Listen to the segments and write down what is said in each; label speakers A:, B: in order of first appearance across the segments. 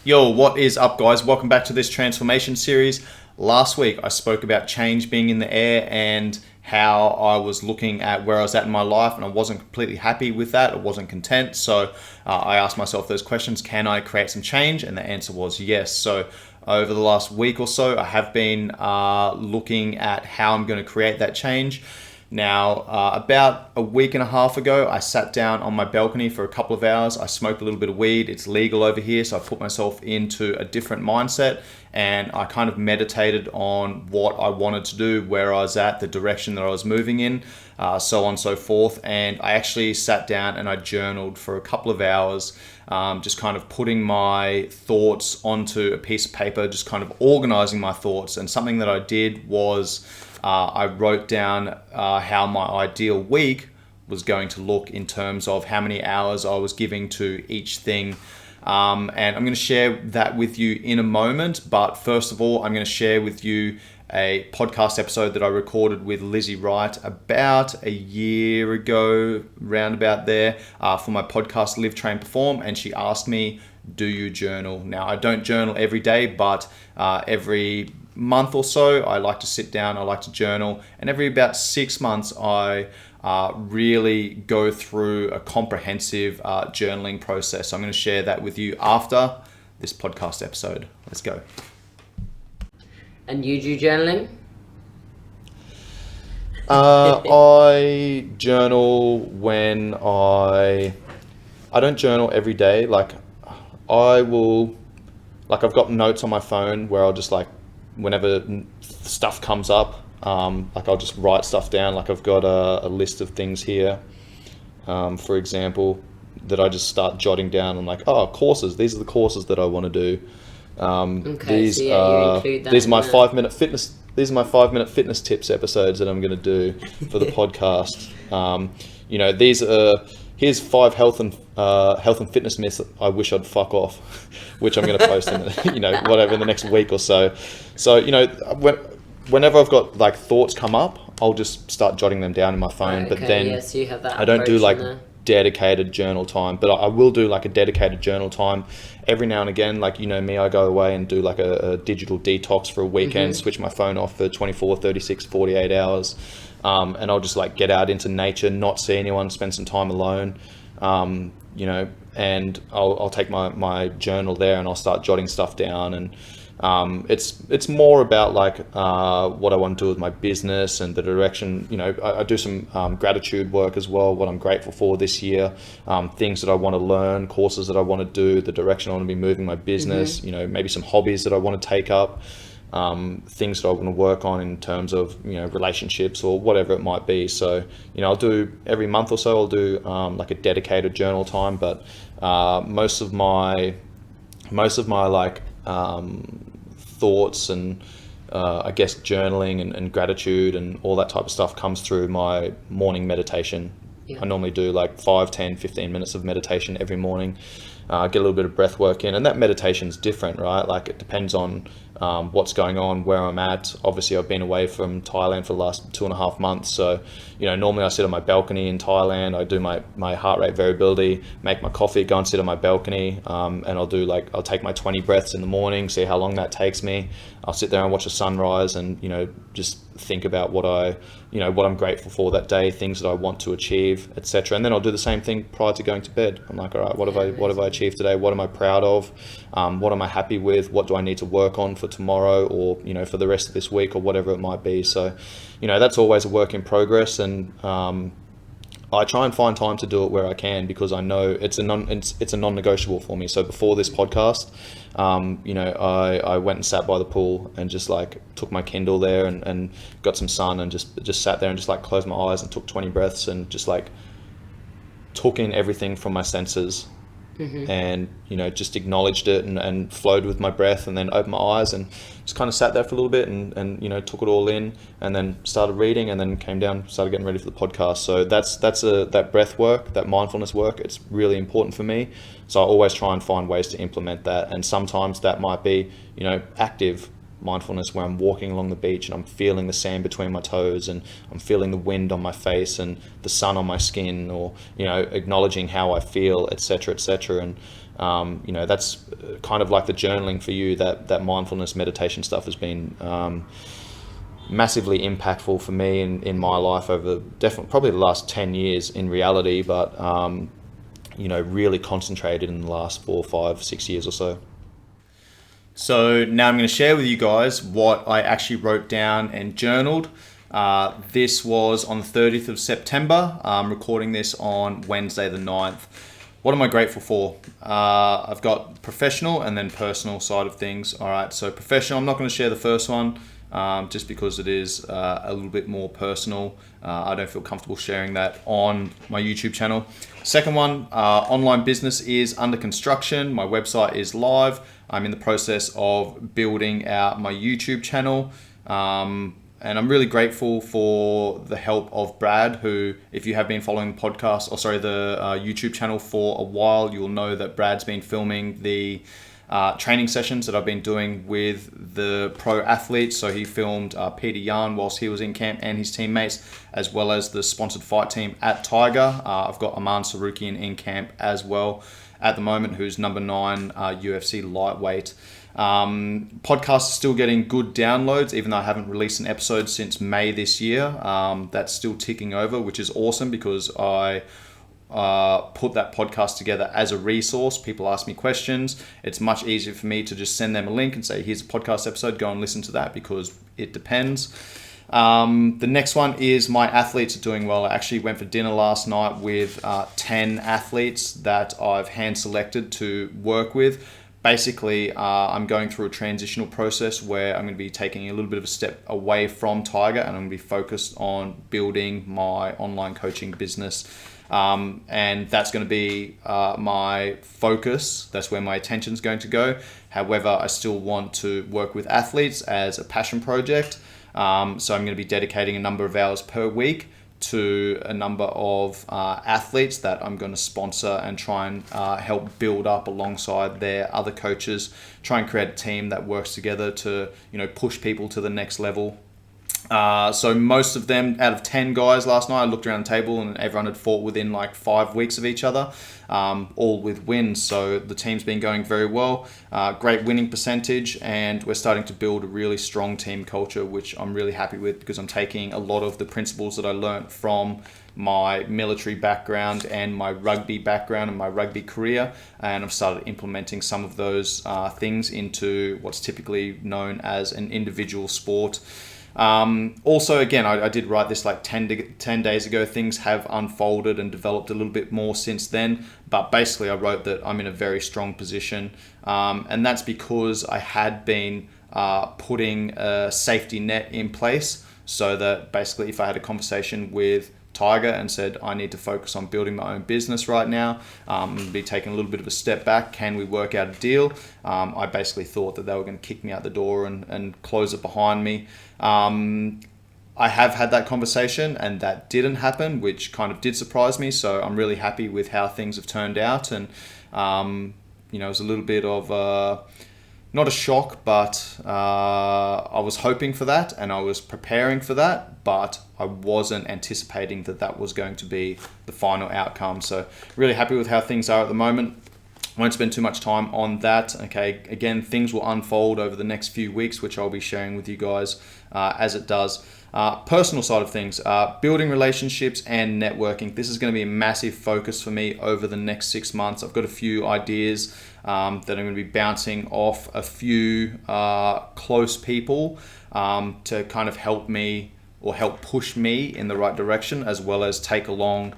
A: Yo, what is up, guys? Welcome back to this transformation series. Last week, I spoke about change being in the air and how I was looking at where I was at in my life and I wasn't completely happy with that. I wasn't content. So I asked myself those questions: can I create some change? And the answer was yes. So over the last week or so, I have been looking at how I'm going to create that change. Now, about a week and a half ago, I sat down on my balcony for a couple of hours. I smoked a little bit of weed. It's legal over here, so I put myself into a different mindset and I kind of meditated on what I wanted to do, where I was at, the direction that I was moving in, so on and so forth. And I actually sat down and I journaled for a couple of hours, just kind of putting my thoughts onto a piece of paper, just kind of organizing my thoughts. And something that I did was I wrote down how my ideal week was going to look in terms of how many hours I was giving to each thing. And I'm going to share that with you in a moment. But first of all, I'm going to share with you a podcast episode that I recorded with Lizzie Wright about a year ago, round about there, for my podcast Live, Train, Perform. And she asked me, do you journal? Now, I don't journal every day, but every month or so, I like to sit down, I like to journal. And every about 6 months, I really go through a comprehensive journaling process. So I'm going to share that with you after this podcast episode. Let's go.
B: And you do journaling?
A: I journal when I don't journal every day. Like I've got notes on my phone where I'll just whenever stuff comes up, I'll just write stuff down. Like I've got a list of things here, for example, that I just start jotting down. I'm like, courses. These are the courses that I want to do. These
B: you include that.
A: These are my 5-minute fitness. These are my 5-minute fitness tips episodes that I'm going to do for the podcast. Here's 5 health and fitness myths that I wish I'd fuck off, which I'm going to post in whatever in the next week or so. So whenever I've got thoughts come up, I'll just start jotting them down in my phone. But then
B: so you have that
A: I don't do dedicated journal time, but I will do a dedicated journal time every now and again. Me, I go away and do a digital detox for a weekend, switch my phone off for 24, 36, 48 hours. And I'll just get out into nature, not see anyone, spend some time alone, and I'll take my journal there and I'll start jotting stuff down. And it's more about what I want to do with my business and the direction. I do some gratitude work as well, what I'm grateful for this year, things that I want to learn, courses that I want to do, the direction I want to be moving my business, maybe some hobbies that I want to take up. Things that I want to work on in terms of relationships or whatever it might be. So I'll do every month or so I'll do a dedicated journal time, but most of my thoughts and I guess journaling and gratitude and all that type of stuff comes through my morning meditation. I normally do 5, 10, 15 minutes of meditation every morning. Get a little bit of breath work in, and that meditation's different, right? It depends on what's going on, where I'm at. Obviously, I've been away from Thailand for the last 2.5 months. So, normally I sit on my balcony in Thailand. I do my heart rate variability, make my coffee, go and sit on my balcony. And I'll take my 20 breaths in the morning, see how long that takes me. I'll sit there and watch the sunrise and, just think about what I'm grateful for that day, things that I want to achieve, etc. And then I'll do the same thing prior to going to bed. I'm like, all right, what have I achieved today? What am I proud of? What am I happy with? What do I need to work on for tomorrow or, for the rest of this week or whatever it might be? So, that's always a work in progress. And, I try and find time to do it where I can because I know it's a non-negotiable for me. So before this podcast, I went and sat by the pool and just took my Kindle there and got some sun and just sat there and just closed my eyes and took 20 breaths and just took in everything from my senses. And just acknowledged it and flowed with my breath and then opened my eyes and just kind of sat there for a little bit and took it all in and then started reading and then came down, started getting ready for the podcast. So that breath work, that mindfulness work, it's really important for me. So I always try and find ways to implement that, and sometimes that might be active mindfulness where I'm walking along the beach and I'm feeling the sand between my toes and I'm feeling the wind on my face and the sun on my skin, or acknowledging how I feel, etc., etc. And That's kind of like the journaling for you. That mindfulness meditation stuff has been massively impactful for me in my life over definitely probably the last 10 years in reality, but really concentrated in the last 4, 5, 6 years or so.
C: So now I'm going to share with you guys what I actually wrote down and journaled. This was on the 30th of September. I'm recording this on Wednesday the 9th. What am I grateful for? I've got professional and then personal side of things. All right, so professional, I'm not going to share the first one just because it is a little bit more personal. I don't feel comfortable sharing that on my YouTube channel. Second one, online business is under construction. My website is live. I'm in the process of building out my YouTube channel. And I'm really grateful for the help of Brad, who, if you have been following the podcast, the YouTube channel for a while, you'll know that Brad's been filming the training sessions that I've been doing with the pro athletes. So he filmed Peter Yan whilst he was in camp and his teammates, as well as the sponsored fight team at Tiger. I've got Aman Sarukian in camp as well at the moment, who's number 9 UFC lightweight. Podcast is still getting good downloads, even though I haven't released an episode since May this year. That's still ticking over, which is awesome because I put that podcast together as a resource. People ask me questions. It's much easier for me to just send them a link and say, here's a podcast episode, go and listen to that, because it depends. The next one is my athletes are doing well. I actually went for dinner last night with 10 athletes that I've hand selected to work with. Basically, I'm going through a transitional process where I'm going to be taking a little bit of a step away from Tiger, and I'm going to be focused on building my online coaching business. And that's going to be my focus. That's where my attention is going to go. However, I still want to work with athletes as a passion project. So I'm going to be dedicating a number of hours per week to a number of athletes that I'm going to sponsor and try and help build up alongside their other coaches, try and create a team that works together to, push people to the next level. So most of them, out of 10 guys last night, I looked around the table and everyone had fought within like 5 weeks of each other, all with wins. So the team's been going very well, great winning percentage, and we're starting to build a really strong team culture, which I'm really happy with because I'm taking a lot of the principles that I learned from my military background and my rugby background and my rugby career, and I've started implementing some of those things into what's typically known as an individual sport. Also, again, I did write this like 10 days ago. Things have unfolded and developed a little bit more since then. But basically, I wrote that I'm in a very strong position. And that's because I had been putting a safety net in place so that basically if I had a conversation with Tiger and said, I need to focus on building my own business right now, and be taking a little bit of a step back. Can we work out a deal? I basically thought that they were going to kick me out the door and close it behind me. I have had that conversation and that didn't happen, which kind of did surprise me. So I'm really happy with how things have turned out. And, it was a little bit of not a shock, but I was hoping for that and I was preparing for that, but I wasn't anticipating that was going to be the final outcome. So really happy with how things are at the moment. Won't spend too much time on that. Okay, again, things will unfold over the next few weeks, which I'll be sharing with you guys as it does. Personal side of things, building relationships and networking. This is going to be a massive focus for me over the next 6 months. I've got a few ideas that I'm going to be bouncing off a few close people to kind of help me or help push me in the right direction, as well as take along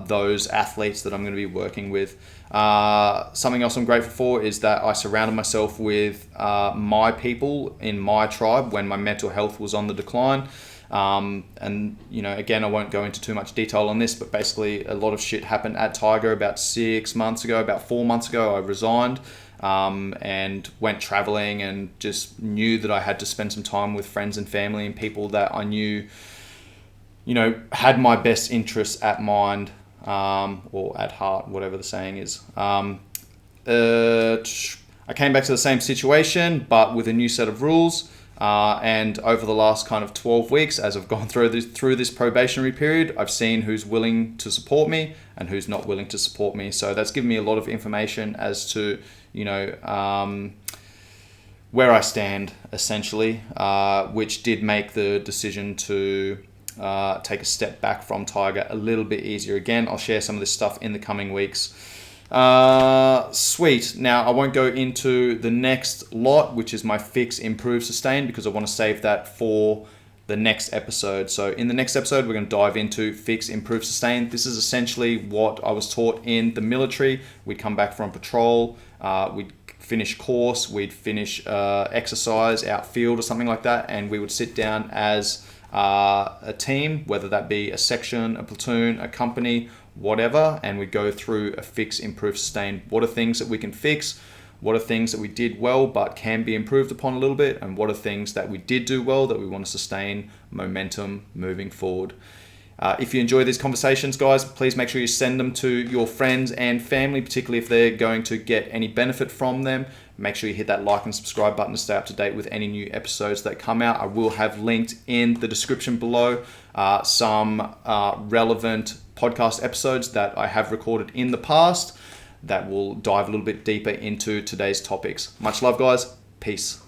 C: those athletes that I'm going to be working with. Something else I'm grateful for is that I surrounded myself with my people in my tribe when my mental health was on the decline. And again, I won't go into too much detail on this, but basically a lot of shit happened at Tiger about 6 months ago. About 4 months ago, I resigned and went traveling, and just knew that I had to spend some time with friends and family and people that I knew, had my best interests at mind, or at heart, whatever the saying is. I came back to the same situation, but with a new set of rules. And over the last kind of 12 weeks, as I've gone through this probationary period, I've seen who's willing to support me and who's not willing to support me. So that's given me a lot of information as to, where I stand, essentially, which did make the decision to take a step back from Tiger a little bit easier. Again, I'll share some of this stuff in the coming weeks. Sweet. Now, I won't go into the next lot, which is my fix, improve, sustain, because I want to save that for the next episode. So in the next episode, we're going to dive into fix, improve, sustain. This is essentially what I was taught in the military. We'd come back from patrol, we'd finish course, we'd finish exercise, outfield or something like that, and we would sit down as a team, whether that be a section, a platoon, a company, whatever, and we go through a fix, improve, sustain. What are things that we can fix? What are things that we did well but can be improved upon a little bit? And what are things that we did do well that we want to sustain momentum moving forward? If you enjoy these conversations, guys, please make sure you send them to your friends and family, particularly if they're going to get any benefit from them. Make sure you hit that like and subscribe button to stay up to date with any new episodes that come out. I will have linked in the description below some relevant podcast episodes that I have recorded in the past that will dive a little bit deeper into today's topics. Much love, guys. Peace.